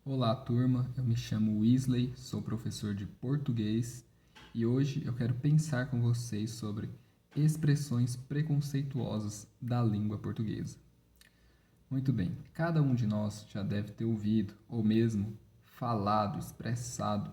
Olá, turma. Eu me chamo Weasley, sou professor de português e hoje eu quero pensar com vocês sobre expressões preconceituosas da língua portuguesa. Muito bem, cada um de nós já deve ter ouvido ou mesmo falado, expressado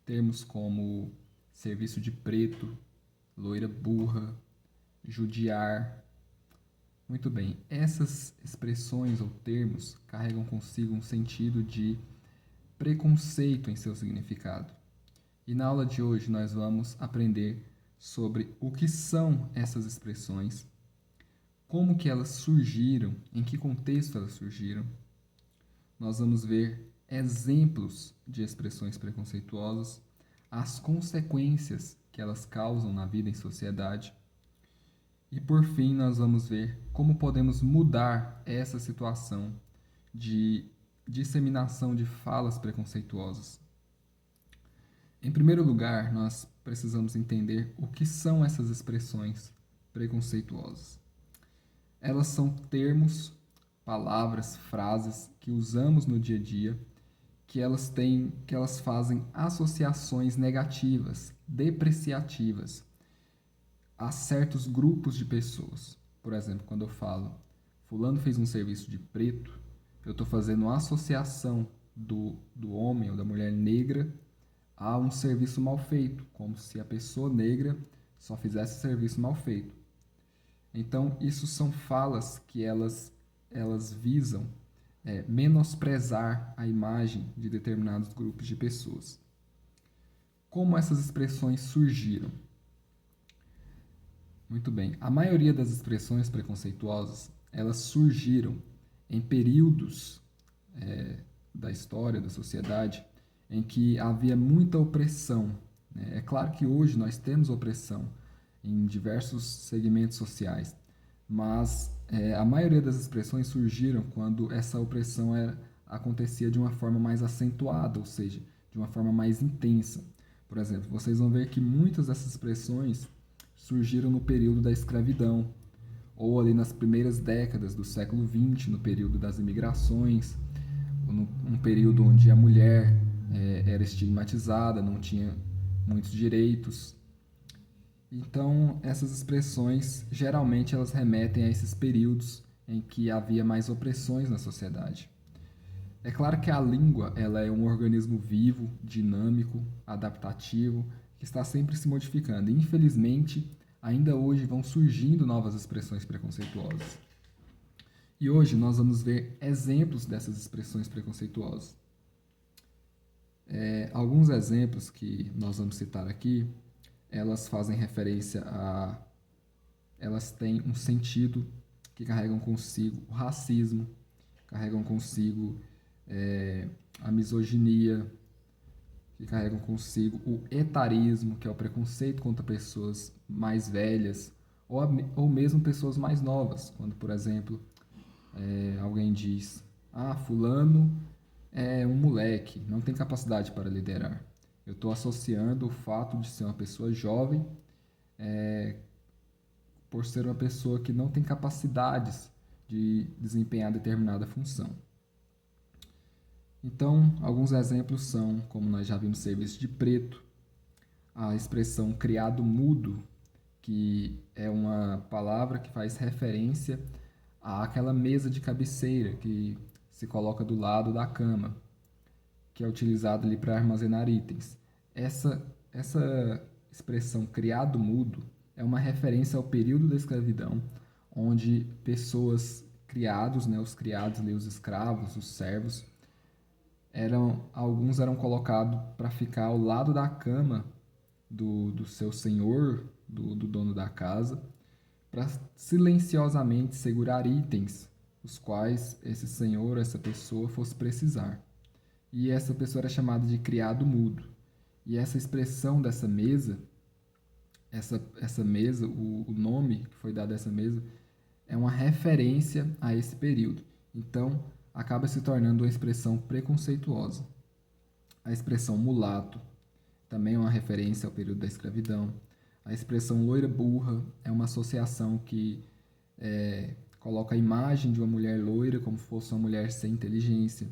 termos como serviço de preto, loira burra, judiar. Muito bem, essas expressões ou termos carregam consigo um sentido de preconceito em seu significado. E na aula de hoje nós vamos aprender sobre o que são essas expressões, como que elas surgiram, em que contexto elas surgiram. Nós vamos ver exemplos de expressões preconceituosas, as consequências que elas causam na vida em sociedade. E por fim, nós vamos ver como podemos mudar essa situação de disseminação de falas preconceituosas. Em primeiro lugar, nós precisamos entender o que são essas expressões preconceituosas. Elas são termos, palavras, frases que usamos no dia a dia, que elas fazem associações negativas, depreciativas a certos grupos de pessoas. Por exemplo, quando eu falo fulano fez um serviço de preto, eu estou fazendo uma associação do homem ou da mulher negra a um serviço mal feito, como se a pessoa negra só fizesse serviço mal feito. Então, isso são falas que elas visam menosprezar a imagem de determinados grupos de pessoas. Como essas expressões surgiram? Muito bem, a maioria das expressões preconceituosas elas surgiram em períodos da história, da sociedade, em que havia muita opressão. É claro que hoje nós temos opressão em diversos segmentos sociais, mas a maioria das expressões surgiram quando essa opressão acontecia de uma forma mais acentuada, ou seja, de uma forma mais intensa. Por exemplo, vocês vão ver que muitas dessas expressões surgiram no período da escravidão, ou ali nas primeiras décadas do século XX, no período das imigrações, um período onde a mulher era estigmatizada, não tinha muitos direitos. Então, essas expressões geralmente elas remetem a esses períodos em que havia mais opressões na sociedade. É claro que a língua ela é um organismo vivo, dinâmico, adaptativo, que está sempre se modificando. E, infelizmente, ainda hoje vão surgindo novas expressões preconceituosas. E hoje nós vamos ver exemplos dessas expressões preconceituosas. Alguns exemplos que nós vamos citar aqui, elas fazem referência a. Elas têm um sentido que carregam consigo o racismo, carregam consigo a misoginia, que carregam consigo o etarismo, que é o preconceito contra pessoas mais velhas, ou mesmo pessoas mais novas, quando, por exemplo, alguém diz: Ah, fulano é um moleque, não tem capacidade para liderar. Eu estou associando o fato de ser uma pessoa jovem por ser uma pessoa que não tem capacidades de desempenhar determinada função. Então, alguns exemplos são, como nós já vimos, serviço de preto, a expressão criado mudo, que é uma palavra que faz referência àquela mesa de cabeceira que se coloca do lado da cama, que é utilizada ali para armazenar itens. Essa expressão criado mudo é uma referência ao período da escravidão, onde pessoas criados, né, os criados ali, os escravos, os servos, alguns eram colocados para ficar ao lado da cama do seu senhor, do dono da casa, para silenciosamente segurar itens, os quais esse senhor, essa pessoa fosse precisar. E essa pessoa era chamada de criado mudo. E essa expressão dessa mesa, essa mesa, o nome que foi dado a essa mesa, é uma referência a esse período. Então, acaba se tornando uma expressão preconceituosa. A expressão mulato também é uma referência ao período da escravidão. A expressão loira burra é uma associação que coloca a imagem de uma mulher loira como se fosse uma mulher sem inteligência.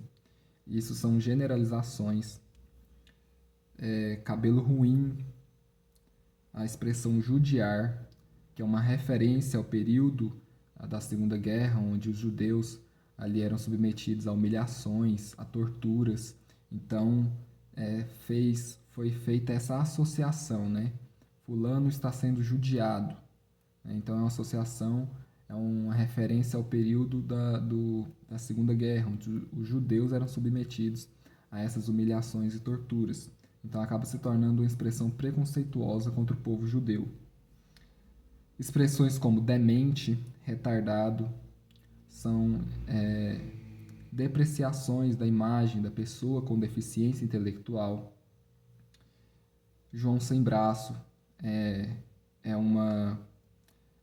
Isso são generalizações. Cabelo ruim, a expressão judiar, que é uma referência ao período da Segunda Guerra, onde os judeus ali eram submetidos a humilhações, a torturas. Então, foi feita essa associação, né? Fulano está sendo judiado. Então, é uma associação, é uma referência ao período da Segunda Guerra, onde os judeus eram submetidos a essas humilhações e torturas. Então, acaba se tornando uma expressão preconceituosa contra o povo judeu. Expressões como demente, retardado, são depreciações da imagem da pessoa com deficiência intelectual. João sem braço é uma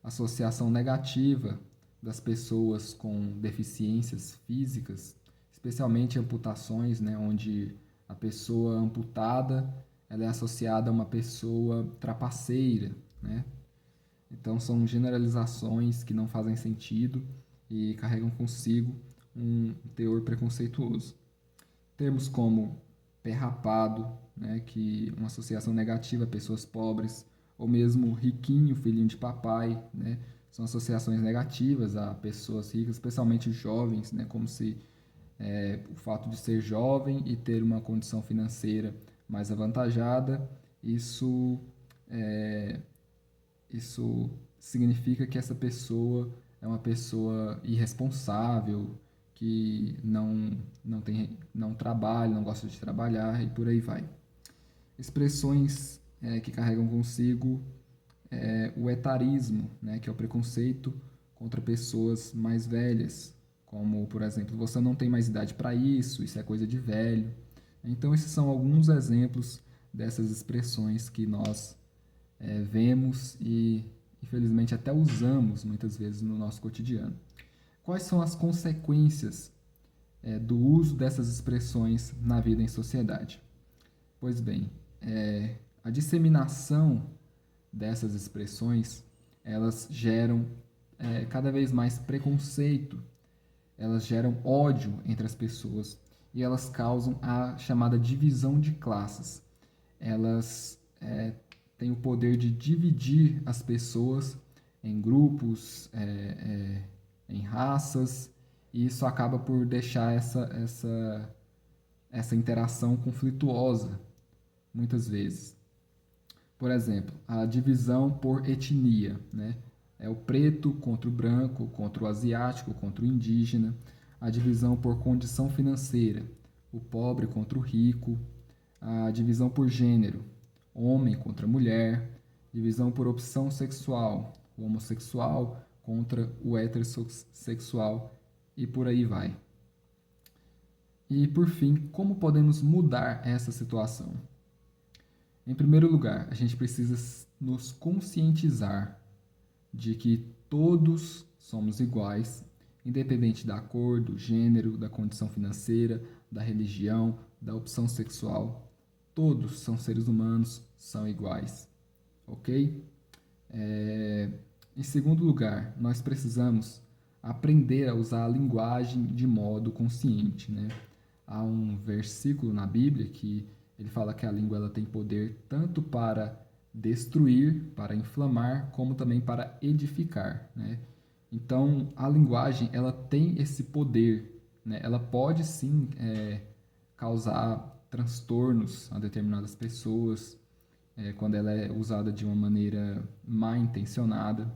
associação negativa das pessoas com deficiências físicas, especialmente amputações, né, onde a pessoa amputada ela é associada a uma pessoa trapaceira, né? Então são generalizações que não fazem sentido e carregam consigo um teor preconceituoso. Termos como pé rapado, né, que uma associação negativa a pessoas pobres, ou mesmo riquinho, filhinho de papai, né, são associações negativas a pessoas ricas, especialmente jovens, né, como se o fato de ser jovem e ter uma condição financeira mais avantajada, isso é, isso significa que essa pessoa é uma pessoa irresponsável, que não trabalha, não gosta de trabalhar e por aí vai. Expressões que carregam consigo o etarismo, né, que é o preconceito contra pessoas mais velhas, como, por exemplo, você não tem mais idade para isso é coisa de velho. Então, esses são alguns exemplos dessas expressões que nós vemos e, infelizmente, até usamos muitas vezes no nosso cotidiano. Quais são as consequências do uso dessas expressões na vida em sociedade? Pois bem, a disseminação dessas expressões, elas geram cada vez mais preconceito, elas geram ódio entre as pessoas e elas causam a chamada divisão de classes. Elas têm o poder de dividir as pessoas em grupos, em raças, e isso acaba por deixar essa interação conflituosa, muitas vezes. Por exemplo, a divisão por etnia, né? É o preto contra o branco, contra o asiático, contra o indígena. A divisão por condição financeira, o pobre contra o rico. A divisão por gênero, homem contra mulher. Divisão por opção sexual, o homossexual contra o heterossexual e por aí vai. E por fim, como podemos mudar essa situação? Em primeiro lugar, a gente precisa nos conscientizar de que todos somos iguais, independente da cor, do gênero, da condição financeira, da religião, da opção sexual. Todos são seres humanos, são iguais, ok? Em segundo lugar, nós precisamos aprender a usar a linguagem de modo consciente, né? Há um versículo na Bíblia que ele fala que a língua ela tem poder tanto para destruir, para inflamar, como também para edificar, né? Então, a linguagem ela tem esse poder, né? Ela pode sim causar transtornos a determinadas pessoas quando ela é usada de uma maneira mal intencionada,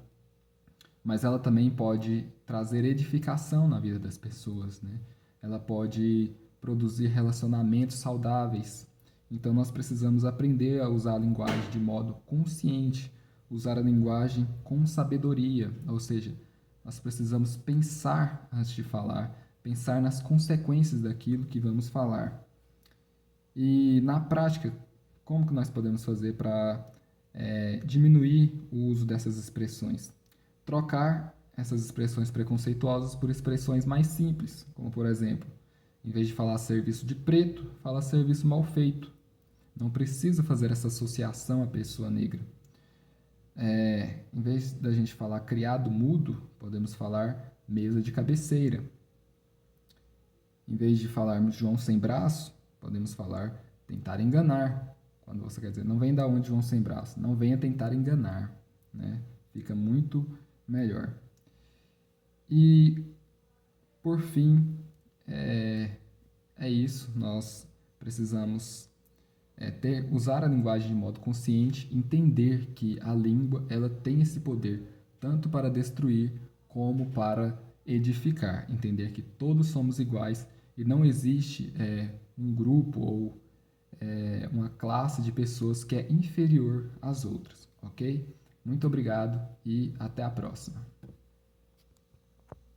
mas ela também pode trazer edificação na vida das pessoas, né? Ela pode produzir relacionamentos saudáveis. Então nós precisamos aprender a usar a linguagem de modo consciente, usar a linguagem com sabedoria, ou seja, nós precisamos pensar antes de falar, pensar nas consequências daquilo que vamos falar. E na prática, como que nós podemos fazer para diminuir o uso dessas expressões? Trocar essas expressões preconceituosas por expressões mais simples, como por exemplo, em vez de falar serviço de preto, fala serviço mal feito. Não precisa fazer essa associação à pessoa negra. Em vez da gente falar criado mudo, podemos falar mesa de cabeceira. Em vez de falarmos João sem braço, podemos falar tentar enganar. Quando você quer dizer, não vem da onde João sem braço, não venha tentar enganar, né? Fica muito melhor. E, por fim, é isso. Nós precisamos usar a linguagem de modo consciente, entender que a língua ela tem esse poder tanto para destruir como para edificar. Entender que todos somos iguais e não existe um grupo ou uma classe de pessoas que é inferior às outras, ok? Muito obrigado e até a próxima.